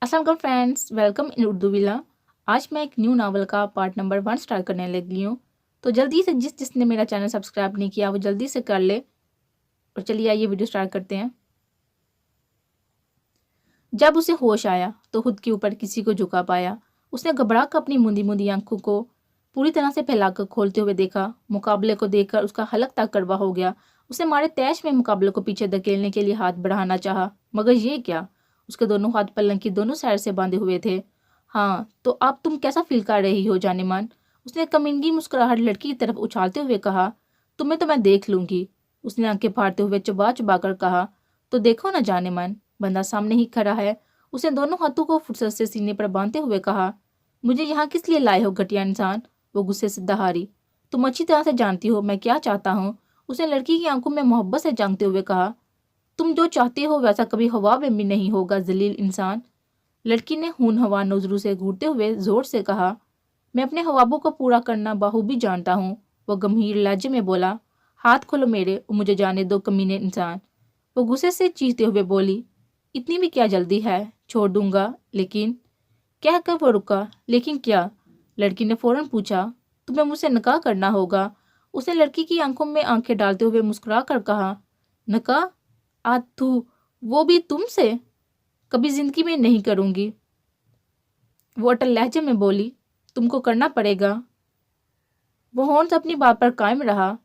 अस्सलाम वालेकुम friends, welcome in Urdu villa. आज मैं एक न्यू नावल का पार्ट नंबर 1 स्टार्ट करने लगी हूँ। तो जल्दी से जिसने मेरा चैनल सब्सक्राइब नहीं किया वो जल्दी से कर ले। और चलिए आइए वीडियो स्टार्ट करते हैं। जब उसे होश आया तो खुद के ऊपर किसी को झुका पाया। उसने घबरा कर अपनी मुंदी मुंदी आंखों को पूरी तरह से फैलाकर खोलते हुए देखा। मुकाबले को देखकर उसका हलक तक कड़वा हो गया। उसने मारे तैश में मुकाबले को पीछे धकेलने के लिए हाथ बढ़ाना चाहा, मगर ये क्या, उसके दोनों हाथ पलंग की दोनों साइड से बांधे हुए थे। हाँ तो अब तुम कैसा फील कर रही हो जानेमान, उसने कमीनगी मुस्कुराहट लड़की की तरफ उछालते हुए कहा। तुम्हें तो मैं देख लूंगी, उसने आंखें फाड़ते हुए चबा चबा कर कहा। तो देखो ना जानेमान, बंदा सामने ही खड़ा है। उसने दोनों हाथों को फुर्सत से सीने पर बांधते हुए कहा। मुझे यहाँ किस लिए लाए हो घटिया इंसान, वो गुस्से से दहाड़ी। तुम अच्छी तरह से जानती हो मैं क्या चाहता हूँ, उसने लड़की की आंखों में मोहब्बत से झांकते हुए कहा। तुम जो चाहते हो वैसा कभी हवा में भी नहीं होगा जलील इंसान, लड़की ने खून हवा नजरों से घूरते हुए जोर से कहा। मैं अपने ख्वाबों को पूरा करना बाखूबी जानता हूँ, वो गंभीर लहजे में बोला। हाथ खोलो मेरे और मुझे जाने दो कमीने इंसान, वो गुस्से से चीखते हुए बोली। इतनी भी क्या जल्दी है, छोड़ दूंगा लेकिन, कहकर वो रुका। लेकिन क्या, लड़की ने फौरन पूछा। तुम्हें मुझसे निकाह करना होगा, उसने लड़की की आंखों में आंखें डालते हुए मुस्कुरा कर कहा। निकाह? आथू, वो भी तुमसे? कभी जिंदगी में नहीं करूंगी, वो अटल लहजे में बोली। तुमको करना पड़ेगा, वो होन्स अपनी बात पर कायम रहा।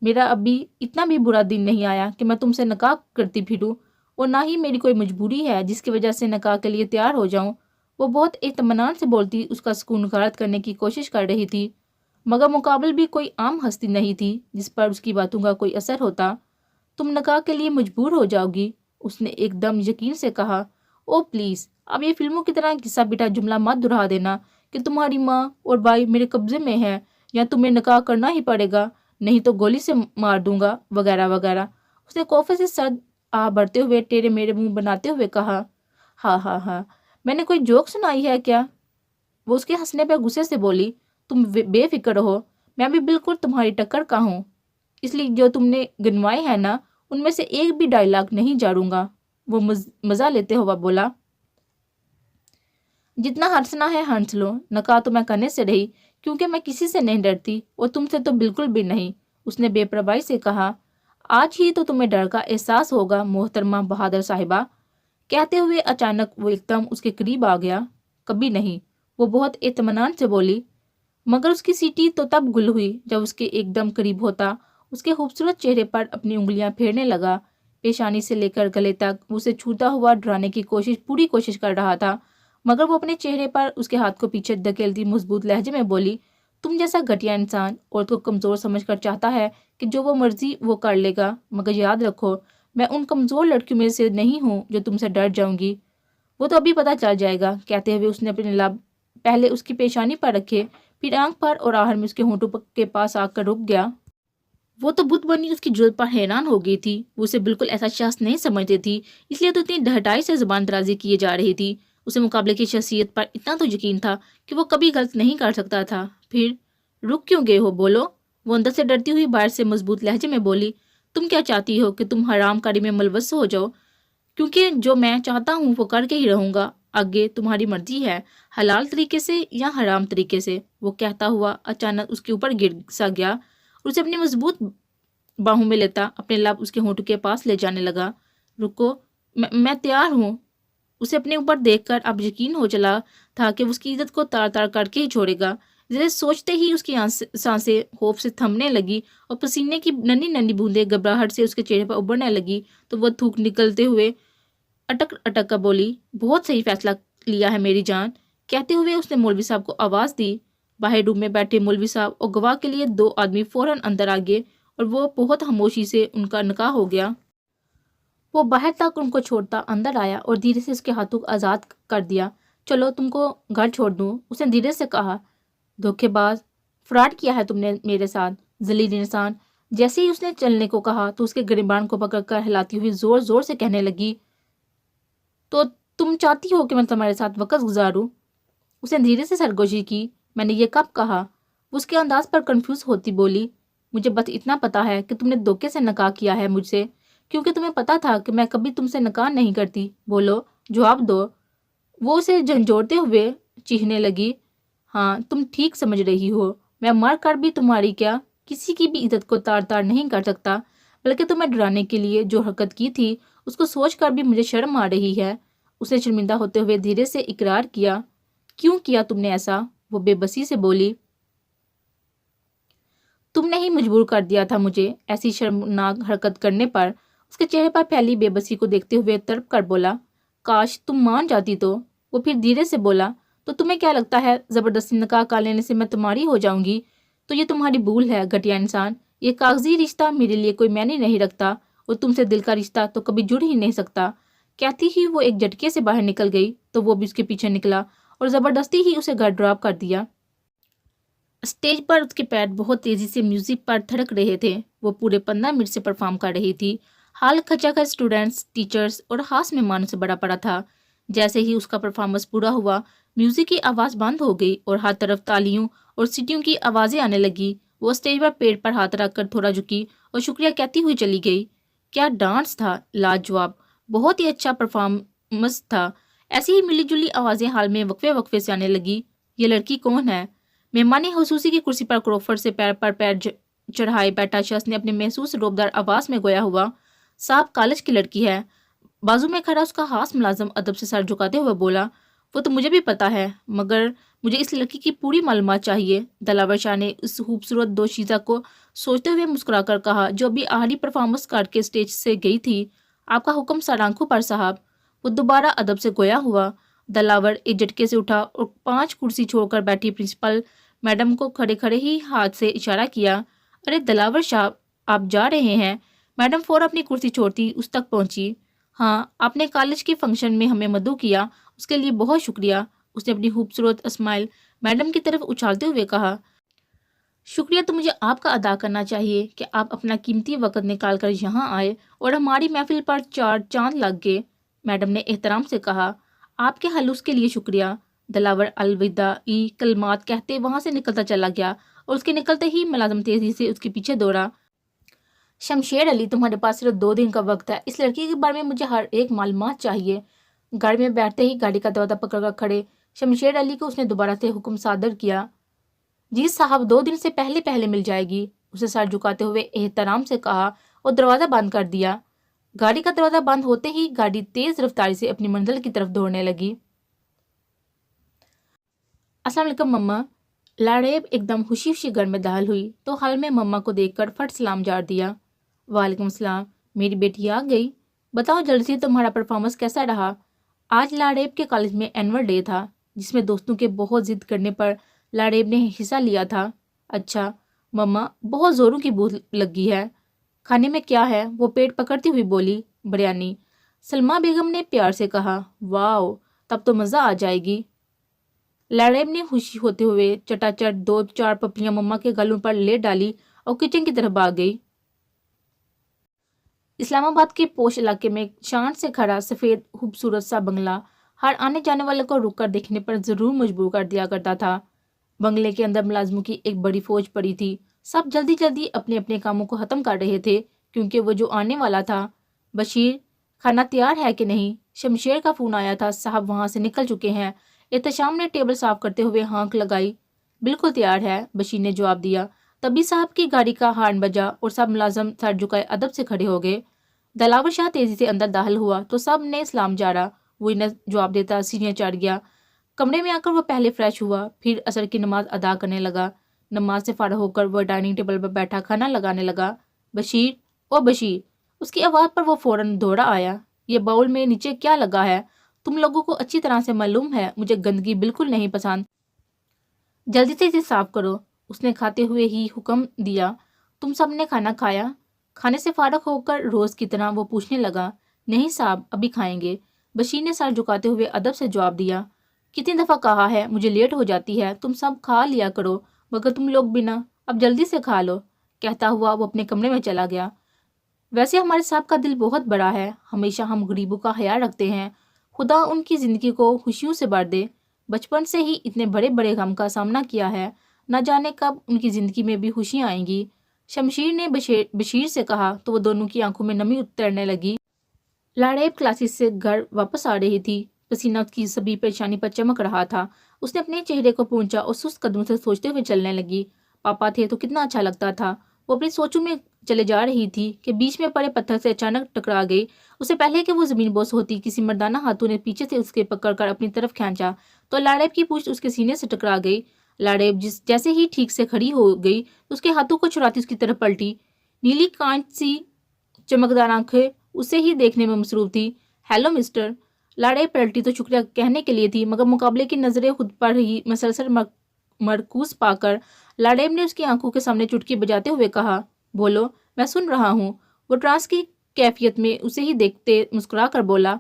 मेरा अभी इतना भी बुरा दिन नहीं आया कि मैं तुमसे निकाह करती फिरूं, और ना ही मेरी कोई मजबूरी है जिसकी वजह से निकाह के लिए तैयार हो जाऊं। वो बहुत इत्मीनान से बोलती उसका सुकून गारत करने की कोशिश कर रही थी, मगर मुकाबल भी कोई आम हस्ती नहीं थी जिस पर उसकी बातों का कोई असर होता। तुम निकाह के लिए मजबूर हो जाओगी, उसने एकदम यकीन से कहा। ओ प्लीज, अब ये फिल्मों की तरह घिसा पिटा जुमला मत दोहरा देना कि तुम्हारी माँ और भाई मेरे कब्जे में है, या तुम्हें निकाह करना ही पड़ेगा, नहीं तो गोली से मार दूंगा, वगैरह वगैरह। उसने कॉफे से सर आ भरते हुए टेढ़े मेरे मुंह बनाते हुए कहा। हाँ हाँ हाँ, मैंने कोई जोक सुनाई है क्या, वो उसके हंसने पर गुस्से से बोली। तुम बेफिक्र रहो, मैं भी बिल्कुल तुम्हारी टक्कर का हूँ, इसलिए जो तुमने गिनवाए हैं ना, उनमें से एक भी डायलॉग नहीं झाड़ूंगा, वो मजा लेते हुआ बोला। जितना हंसना है हंस लो, नकाह तो मैं करने से रही, क्योंकि मैं किसी से नहीं डरती और तुमसे तो बिल्कुल भी नहीं, उसने बेपरवाही से कहा। आज ही तो तुम्हें डर का एहसास होगा मोहतरमा बहादुर साहिबा, कहते हुए अचानक वो एकदम उसके करीब आ गया। कभी नहीं, वो बहुत इत्मीनान से बोली, मगर उसकी सीटी तो तब गुल हुई जब उसके एकदम करीब होता उसके खूबसूरत चेहरे पर अपनी उंगलियां फेरने लगा। पेशानी से लेकर गले तक उसे छूता हुआ डराने की पूरी कोशिश कर रहा था, मगर वो अपने चेहरे पर उसके हाथ को पीछे धकेलती मजबूत लहजे में बोली। तुम जैसा घटिया इंसान औरत को कमजोर समझकर चाहता है कि जो वो मर्जी वो कर लेगा, मगर याद रखो मैं उन कमजोर लड़कियों में से नहीं हूँ जो तुमसे डर जाऊंगी। वो तो अभी पता चल जाएगा, कहते हुए उसने अपने लब पहले उसकी पेशानी पर रखे, फिर आंख पर, और आखिर में उसके होंठों के पास आकर रुक गया। वो तो बुत बनी उसकी जुल्फ पर हैरान हो गई थी। वो उसे बिल्कुल ऐसा शख्स नहीं समझती थी, इसलिए तो इतनी ढहटाई से जुबान दराजी किए जा रही थी। उसे मुकाबले की शख्सियत पर इतना तो यकीन था कि वो कभी गलत नहीं कर सकता था। फिर रुक क्यों गए हो, बोलो, वो अंदर से डरती हुई बाहर से मजबूत लहजे में बोली। तुम क्या चाहती हो कि तुम हराम कारी में मुलव्वस हो जाओ, क्योंकि जो मैं चाहता हूँ वो करके ही रहूंगा, आगे तुम्हारी मर्जी है, हलाल तरीके से या हराम तरीके से, वो कहता हुआ अचानक उसके ऊपर गिर सा गया और उसे अपनी मजबूत बाहों में लेता अपने लब उसके होंठों के पास ले जाने लगा। रुको, मैं तैयार हूँ, उसे अपने ऊपर देखकर अब यकीन हो चला था कि उसकी इज्जत को तार तार करके ही छोड़ेगा। जैसे सोचते ही उसकी सांसें खौफ से थमने लगी और पसीने की नन्ही नन्ही बूंदें घबराहट से उसके चेहरे पर उभरने लगी, तो वह थूक निकलते हुए अटक अटक कर बोली। बहुत सही फैसला लिया है मेरी जान, कहते हुए उसने मौलवी साहब को आवाज दी। बाहर रूम में बैठे मौलवी साहब और गवाह के लिए 2 आदमी फौरन अंदर आ गए और वो बहुत खामोशी से उनका निकाह हो गया। वो बाहर तक उनको छोड़ता अंदर आया और धीरे से उसके हाथों को आज़ाद कर दिया। चलो तुमको घर छोड़ दूँ, उसने धीरे से कहा। धोखेबाज, फ्रॉड किया है तुमने मेरे साथ, जलील इंसान। जैसे ही उसने चलने को कहा तो उसके गिरबान को पकड़कर हिलाती हुई जोर जोर से कहने लगी। तो तुम चाहती हो कि मैं तुम्हारे साथ वक्त गुजारूं, उसने धीरे से सरगोशी की। मैंने ये कब कहा, वो उसके अंदाज पर कंफ्यूज होती बोली। मुझे बस इतना पता है कि तुमने धोखे से निकाह किया है मुझसे, क्योंकि तुम्हें पता था कि मैं कभी तुमसे निकाह नहीं करती। बोलो, जवाब दो, وہ اسے جھنجھوڑتے ہوئے چیخنے لگی، ہاں تم ٹھیک سمجھ رہی ہو، میں مر کر بھی تمہاری کیا کسی کی بھی عزت کو تار تار نہیں کر سکتا، بلکہ تمہیں ڈرانے کے لیے جو حرکت کی تھی اس کو سوچ کر بھی مجھے شرم آ رہی ہے۔ اس نے شرمندہ ہوتے ہوئے دھیرے سے اقرار کیا، کیوں کیا تم نے ایسا؟ وہ بے بسی سے بولی، تم نے ہی مجبور کر دیا تھا مجھے ایسی شرمناک حرکت کرنے پر۔ اس کے چہرے پر پھیلی بے بسی کو دیکھتے ہوئے تڑپ کر بولا، کاش تم مان جاتی تو۔ وہ پھر دھیرے سے بولا، تو تمہیں کیا لگتا ہے زبردستی نکاح کر لینے سے میں تمہاری ہو جاؤں گی؟ تو یہ تمہاری بھول ہے گھٹیا انسان، یہ کاغذی رشتہ میرے لیے کوئی معنی نہیں رکھتا، اور تم سے دل کا رشتہ تو کبھی جڑ ہی نہیں سکتا۔ کہتی ہی وہ ایک جھٹکے سے باہر نکل گئی تو وہ بھی اس کے پیچھے نکلا اور زبردستی ہی اسے گھر ڈراپ کر دیا۔ اسٹیج پر اس کے پیر بہت تیزی سے میوزک پر تھڑک رہے تھے۔ وہ پورے 15 منٹ سے پرفارم کر رہی تھی۔ ہال کھچا کر اسٹوڈنٹس، ٹیچرز اور خاص مہمانوں سے بڑا پڑا تھا۔ جیسے ہی اس کا پرفارمنس پورا ہوا، میوزک کی آواز بند ہو گئی اور ہر طرف تالیوں اور سیٹیوں کی آوازیں آنے لگی۔ وہ اسٹیج پر پیٹ پر ہاتھ رکھ کر تھوڑا جھکی اور شکریہ کہتی ہوئی چلی گئی۔ کیا ڈانس تھا، لاجواب، بہت ہی اچھا پرفارمنس تھا۔ ایسی ہی ملی جلی آوازیں ہال میں وقفے وقفے سے آنے لگی۔ یہ لڑکی کون ہے؟ مہمان خصوصی کی کرسی پر کروفر سے پیر پر پیر چڑھائے بیٹھا شخص نے اپنے محسوس روبدار آواز میں گویا ہوا، صاحب کالج کی لڑکی ہے۔ بازو میں کھڑا اس کا خاص ملازم ادب سے سر جھکاتے ہوئے بولا، وہ تو مجھے بھی پتا ہے، مگر مجھے اس لڑکی کی پوری معلومات چاہیے۔ دلاور شاہ نے اس خوبصورت دوشیزہ کو سوچتے ہوئے مسکرا کر کہا، جو ابھی آخری پرفارمنس کر کے اسٹیج سے گئی تھی۔ آپ کا حکم سر آنکھوں پر صاحب۔ وہ دوبارہ ادب سے گویا ہوا۔ دلاور ایک جھٹکے سے اٹھا اور 5 کرسی چھوڑ کر بیٹھی پرنسپل میڈم کو کھڑے کھڑے ہی ہاتھ سے اشارہ کیا، ارے دلاور صاحب آپ جا رہے ہیں؟ میڈم فوراً اپنی کرسی چھوڑتی اس تک پہنچی۔ ہاں، آپ نے کالج کے فنکشن میں ہمیں مدعو کیا، اس کے لیے بہت شکریہ۔ اس نے اپنی خوبصورت اسمائل میڈم کی طرف اچھالتے ہوئے کہا، شکریہ تو مجھے آپ کا ادا کرنا چاہیے کہ آپ اپنا قیمتی وقت نکال کر یہاں آئے اور ہماری محفل پر 4 چاند لگ گئے۔ میڈم نے احترام سے کہا، آپ کے خلوص کے لیے شکریہ۔ دلاور الوداعی کلمات کہتے وہاں سے نکلتا چلا گیا اور اس کے نکلتے ہی ملازم تیزی سے اس کے پیچھے دوڑا۔ شمشیر علی، تمہارے پاس صرف 2 دن کا وقت ہے، اس لڑکی کے بارے میں مجھے ہر ایک معلومات چاہیے۔ گاڑی میں بیٹھتے ہی گاڑی کا دروازہ پکڑ کر کھڑے شمشیر علی کو اس نے دوبارہ سے حکم صادر کیا، جی صاحب 2 دن سے پہلے پہلے مل جائے گی۔ اسے سر جھکاتے ہوئے احترام سے کہا اور دروازہ بند کر دیا۔ گاڑی کا دروازہ بند ہوتے ہی گاڑی تیز رفتاری سے اپنی منزل کی طرف دوڑنے لگی۔ السلام علیکم مما۔ لاڑیب ایک دم خوشی خوشی گھر میں داخل ہوئی تو حال میں مما کو دیکھ کر فٹ سلام جار دیا۔ وعلیکم السلام، میری بیٹی آ گئی؟ بتاؤ جلدی سے تمہارا پرفارمنس کیسا رہا؟ آج لاڑیب کے کالج میں اینول ڈے تھا، جس میں دوستوں کے بہت ضد کرنے پر لاڑیب نے حصہ لیا تھا۔ اچھا مما، بہت زوروں کی بھوک لگی ہے، کھانے میں کیا ہے؟ وہ پیٹ پکڑتی ہوئی بولی، بریانی۔ سلمہ بیگم نے پیار سے کہا، واؤ، تب تو مزہ آ جائے گی۔ لاڑیب نے خوشی ہوتے ہوئے چٹا چٹ 2-4 پپلیاں مما کے گلوں پر لے ڈالی اور کچن کی طرف بھاگ گئی۔ اسلام آباد کے پوش علاقے میں شان سے کھڑا سفید خوبصورت سا بنگلہ ہر آنے جانے والے کو رک کر دیکھنے پر ضرور مجبور کر دیا کرتا تھا۔ بنگلے کے اندر ملازموں کی ایک بڑی فوج پڑی تھی۔ سب جلدی جلدی اپنے اپنے کاموں کو ختم کر رہے تھے کیونکہ وہ جو آنے والا تھا۔ بشیر، کھانا تیار ہے کہ نہیں؟ شمشیر کا فون آیا تھا، صاحب وہاں سے نکل چکے ہیں۔ احتشام نے ٹیبل صاف کرتے ہوئے ہانک لگائی، بالکل تیار ہے، بشیر نے جواب دیا۔ تبھی صاحب کی گاڑی کا ہارن بجا اور سب ملازم سر جھکائے ادب سے کھڑے ہو گئے۔ دلاور شاہ تیزی سے اندر داخل ہوا تو سب نے سلام جارا۔ وہ انہیں جواب دیتا سیڑھیاں چڑھ گیا۔ کمرے میں آ کر وہ پہلے فریش ہوا، پھر عصر کی نماز ادا کرنے لگا۔ نماز سے فارغ ہو کر وہ ڈائننگ ٹیبل پر بیٹھا کھانا لگانے لگا۔ بشیر، او بشیر! اس کی آواز پر وہ فوراً دوڑا آیا۔ یہ باؤل میں نیچے کیا لگا ہے؟ تم لوگوں کو اچھی طرح سے معلوم ہے مجھے گندگی بالکل نہیں پسند، جلدی سے اسے صاف کرو۔ اس نے کھاتے ہوئے ہی حکم دیا۔ تم سب نے کھانا کھایا؟ کھانے سے فارغ ہو کر روز کی طرح وہ پوچھنے لگا۔ نہیں صاحب، ابھی کھائیں گے، بشیر نے سر جھکاتے ہوئے ادب سے جواب دیا۔ کتنی دفعہ کہا ہے مجھے لیٹ ہو جاتی ہے، تم سب کھا لیا کرو، مگر تم لوگ بھی نہ، اب جلدی سے کھا لو۔ کہتا ہوا وہ اپنے کمرے میں چلا گیا۔ ویسے ہمارے صاحب کا دل بہت بڑا ہے، ہمیشہ ہم غریبوں کا خیال رکھتے ہیں، خدا ان کی زندگی کو خوشیوں سے بھر دے۔ بچپن سے ہی اتنے بڑے بڑے غم کا سامنا کیا ہے، نہ جانے کب ان کی زندگی میں بھی خوشیاں آئیں گی۔ شمشیر نے بشیر سے کہا تو وہ دونوں کی آنکھوں میں نمی اترنے لگی۔ لاڑیب کلاسز سے گھر واپس آ رہی تھی पसीना उसकी सभी परेशानी पर चमक रहा था। उसने अपने चेहरे को पोंछा और सुस्त कदमों से सोचते हुए चलने लगी। पापा थे तो कितना अच्छा लगता था। वो अपनी सोचों में चले जा रही थी कि बीच में पड़े पत्थर से अचानक टकरा गई। उससे पहले कि वो जमीन बोस होती, किसी मर्दाना हाथों ने पीछे से उसके पकड़कर अपनी तरफ खींचा तो लाड़ेब की पूंछ उसके सीने से टकरा गई। लाड़ेब जैसे ही ठीक से खड़ी हो गई तो उसके हाथों को छुड़ाती उसकी तरफ पलटी। नीली कांच सी चमकदार आंखें उसे ही देखने में मसरूफ थी। Hello mister. लाड़ेब पलटी तो शुक्रिया कहने के लिए थी, मगर मुकाबले की नजरें खुद पर ही मसलसल मरकूज पाकर लाड़ेब ने उसकी आंखों के सामने चुटकी बजाते हुए कहा, बोलो, मैं सुन रहा हूँ। वो ट्रांस की कैफियत में उसे ही देखते मुस्कुरा कर बोला,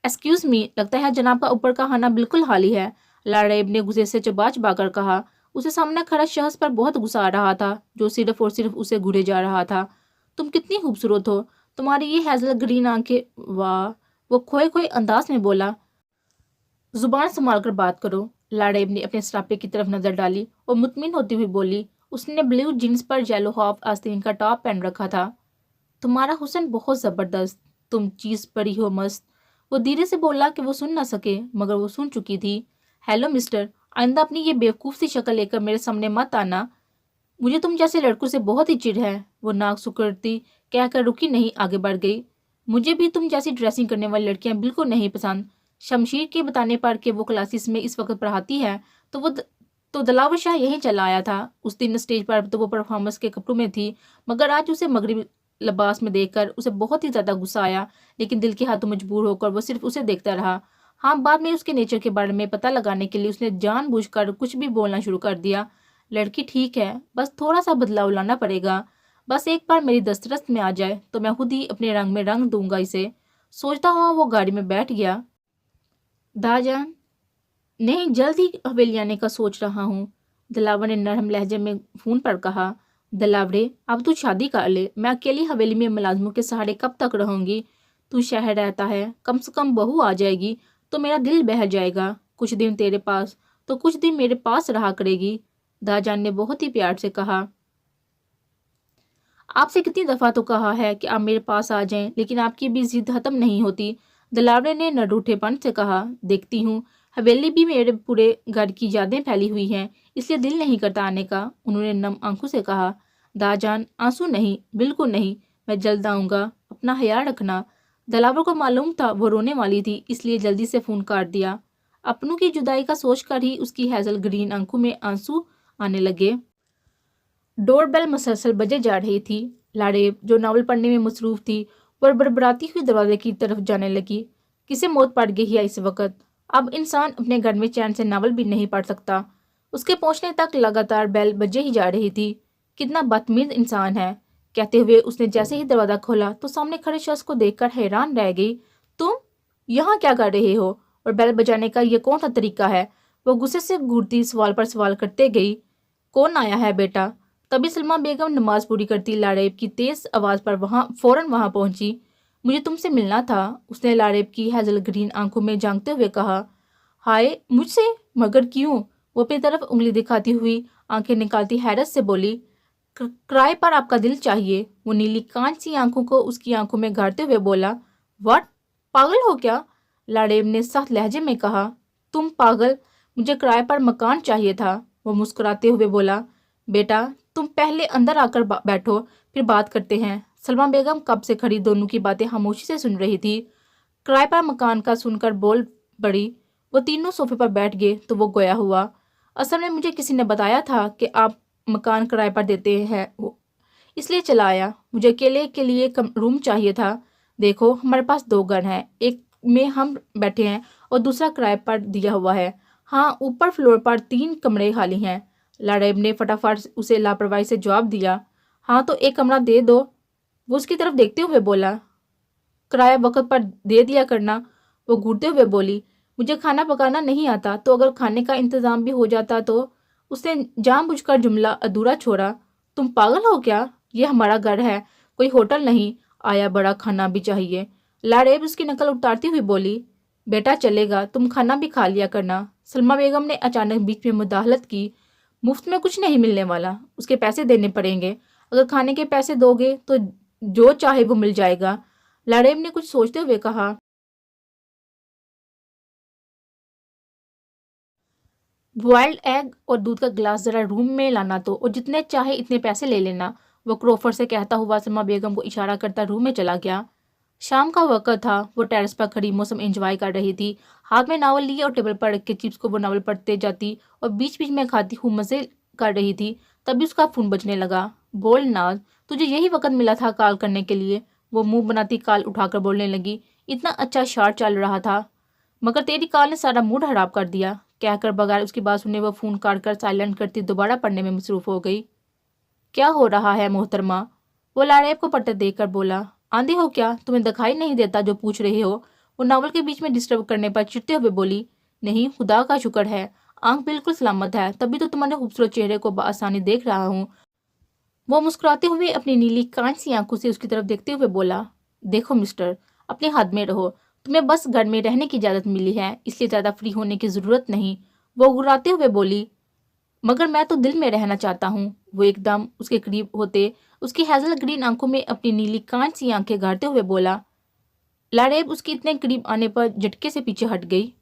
एक्सक्यूज मी, लगता है जनाब का ऊपर का खाना बिल्कुल खाली है। लाड़ेब ने गुस्से से चबा चबा कर कहा। उसे सामने खड़ा शख्स पर बहुत गुस्सा आ रहा था, जो सिर्फ और सिर्फ उसे घूरे जा रहा था। तुम कितनी खूबसूरत हो, तुम्हारी ये हेजल ग्रीन आंखें, वाह। वो खोए खोए अंदाज में बोला, जुबान संभाल कर बात करो। लाड़ेब ने अपने सरापे की तरफ नजर डाली और मुतमिन होती हुई बोली। उसने ब्लू जीन्स पर येलो हाफ आस्तीन का टॉप पहन रखा था। तुम्हारा हुस्न बहुत जबरदस्त, तुम चीज पड़ी हो मस्त। वो धीरे से बोला कि वो सुन ना सके, मगर वो सुन चुकी थी। हेलो मिस्टर, आइंदा अपनी ये बेवकूफ सी शक्ल लेकर मेरे सामने मत आना। मुझे तुम जैसे लड़कों से बहुत ही चिढ़ है। वो नाक सुकड़ती कहकर रुकी नहीं, आगे बढ़ गई। मुझे भी तुम जैसी ड्रेसिंग करने वाली लड़कियां बिल्कुल नहीं पसंद। शमशीर के बताने पर कि वो क्लासेस में इस वक्त पढ़ाती है, तो दिलावर शाह यहीं चला आया था। उस दिन स्टेज पर तो वो परफॉर्मेंस के कपड़ों में थी, मगर आज उसे मगरबी लिबास में देखकर उसे बहुत ही ज्यादा गुस्सा आया, लेकिन दिल के हाथों मजबूर होकर वो सिर्फ उसे देखता रहा। हाँ, बाद में उसके नेचर के बारे में पता लगाने के लिए उसने जानबूझकर कुछ भी बोलना शुरू कर दिया। लड़की ठीक है, बस थोड़ा सा बदलाव लाना पड़ेगा। बस एक बार मेरी दस्तरस में आ जाए तो मैं खुद ही अपने रंग में रंग दूंगा इसे। सोचता हुआ वो गाड़ी में बैठ गया। दाजान, नहीं, जल्द ही हवेली आने का सोच रहा हूँ, दिलावर ने नरम लहजे में फोन पर कहा। दिलावरे, अब तू शादी कर ले। मैं अकेली हवेली में मुलाजमों के सहारे कब तक रहूंगी। तू शहर रहता है, कम से कम बहू आ जाएगी तो मेरा दिल बहल जाएगा। कुछ दिन तेरे पास तो कुछ दिन मेरे पास रहा करेगी। दाजान ने बहुत ही प्यार से कहा। आपसे कितनी दफा तो कहा है कि आप मेरे पास आ जाएं, लेकिन आपकी भी जिद खत्म नहीं होती। दिलावरे ने नरूठेपन से कहा। देखती हूँ हवेली भी मेरे पूरे घर की यादें फैली हुई हैं, इसलिए दिल नहीं करता आने का, उन्होंने नम आंखों से कहा। दाजान, आंसू नहीं, बिल्कुल नहीं, मैं जल्द आऊंगा, अपना ख्याल रखना। दिलावर को मालूम था वो रोने वाली थी, इसलिए जल्दी से फोन काट दिया। अपनों की जुदाई का सोचकर ही उसकी हैजल ग्रीन आंखों में आंसू आने लगे। डोरबेल मुसलसल बजे जा रही थी। लाड़ेब, जो नावल पढ़ने में मसरूफ थी, बड़बड़ाती हुई दरवाजे की तरफ जाने लगी। किसे मौत पड़ गई है इस वक्त। अब इंसान अपने घर में चैन से नावल भी नहीं पढ़ सकता। उसके पहुंचने तक लगातार बेल बजे ही जा रही थी। कितना बदतमीज इंसान है, कहते हुए उसने जैसे ही दरवाजा खोला तो सामने खड़े शख्स को देखकर हैरान रह गई। तुम यहाँ क्या कर रहे हो, और बेल बजाने का ये कौन सा तरीका है। वो गुस्से से घूरती सवाल पर सवाल करते गई। कौन आया है बेटा। तभी सलमा बेगम नमाज पूरी करती लाड़ेब की तेज आवाज पर फौरन वहां पहुंची। मुझे तुमसे मिलना था, उसने लाड़ेब की हैजल ग्रीन आंखों में झांकते हुए कहा। हाय, मुझसे, मगर क्यों। वो अपनी तरफ उंगली दिखाती हुई आंखें निकालती हैरत से बोली। किराए पर आपका दिल चाहिए। वो नीली कांच सी आंखों को उसकी आंखों में गाड़ते हुए बोला। व्हाट, पागल हो क्या। लाड़ेब ने सख्त लहजे में कहा। तुम पागल, मुझे किराए पर मकान चाहिए था। वो मुस्कुराते हुए बोला। बेटा, तुम पहले अंदर आकर बैठो, फिर बात करते हैं। सलमा बेगम कब से खड़ी दोनों की बातें खामोशी से सुन रही थी। किराए पर मकान का सुनकर बोल पड़ी। वो तीनों सोफे पर बैठ गए तो वो गोया हुआ। असल में मुझे किसी ने बताया था कि आप मकान किराए पर देते हैं, इसलिए चला आया। मुझे अकेले के लिए रूम चाहिए था। देखो, हमारे पास 2 घर हैं, एक में हम बैठे हैं और दूसरा किराए पर दिया हुआ है। हाँ, ऊपर फ्लोर पर 3 कमरे खाली हैं। लाड़ेब ने फटाफट उसे लापरवाही से जवाब दिया। हाँ, तो एक कमरा दे दो। वो उसकी तरफ देखते हुए बोला। किराया वक्त पर दे दिया करना। वो घूरते हुए बोली। मुझे खाना पकाना नहीं आता, तो अगर खाने का इंतजाम भी हो जाता तो। उसने जानबूझकर जुमला अधूरा छोड़ा। तुम पागल हो क्या, ये हमारा घर है, कोई होटल नहीं। आया बड़ा खाना भी चाहिए। लाड़ेब उसकी नकल उतारती हुई बोली। बेटा चलेगा, तुम खाना भी खा लिया करना। सलमा बेगम ने अचानक बीच में मुदाखलत की। मुफ्त में कुछ नहीं मिलने वाला, उसके पैसे देने पड़ेंगे। अगर खाने के पैसे दोगे तो जो चाहे वो मिल जाएगा। लाड़ेब ने कुछ सोचते हुए कहा। बॉइल्ड एग और दूध का गिलास जरा रूम में लाना तो, और जितने चाहे इतने पैसे ले लेना, वो क्रोफर्ड से कहता हुआ सलमा बेगम को इशारा करता रूम में चला गया। शाम का वक्त था। वो टेरेस पर खड़ी मौसम एंजॉय कर रही थी। हाथ में नावल लिए और टेबल पर रख के चिप्स को वो नावल पढ़ते जाती और बीच बीच में खाती हुई मजे कर रही थी। तभी उसका फोन बजने लगा। बोल नाज, तुझे यही वक्त मिला था कॉल करने के लिए? वो मुंह बनाती कॉल उठाकर बोलने लगी। इतना अच्छा शार्ट चल रहा था, मगर तेरी कॉल ने सारा मूड खराब कर दिया। कहकर बगैर उसकी बात सुने वो फोन काट कर साइलेंट करती दोबारा पढ़ने में मसरूफ हो गई। क्या हो रहा है मोहतरमा? वो लारेब को पढ़ते देखकर बोला। आंधी हो क्या? तुम्हें दिखाई नहीं देता जो पूछ रहे हो? वो नावल के बीच में डिस्टर्ब करने पर चिढ़ते हुए बोली। नहीं, खुदा का शुक्र है, आंख बिल्कुल सलामत है, तभी तो तुम्हारे खूबसूरत चेहरे को बआसानी देख रहा हूँ। वो मुस्कुराते हुए अपनी नीली कांच सी आंखों से उसकी तरफ देखते हुए बोला। देखो मिस्टर, अपने हद में रहो। तुम्हें बस घर में रहने की इजाजत मिली है, इसलिए ज्यादा फ्री होने की जरूरत नहीं। वो गुर्राते हुए बोली। मगर मैं तो दिल में रहना चाहता हूँ। वो एकदम उसके करीब होते उसकी हेजल ग्रीन आंखों में अपनी नीली कांच सी आंखें गाड़ते हुए बोला। लारेब उसके इतने करीब आने पर झटके से पीछे हट गई।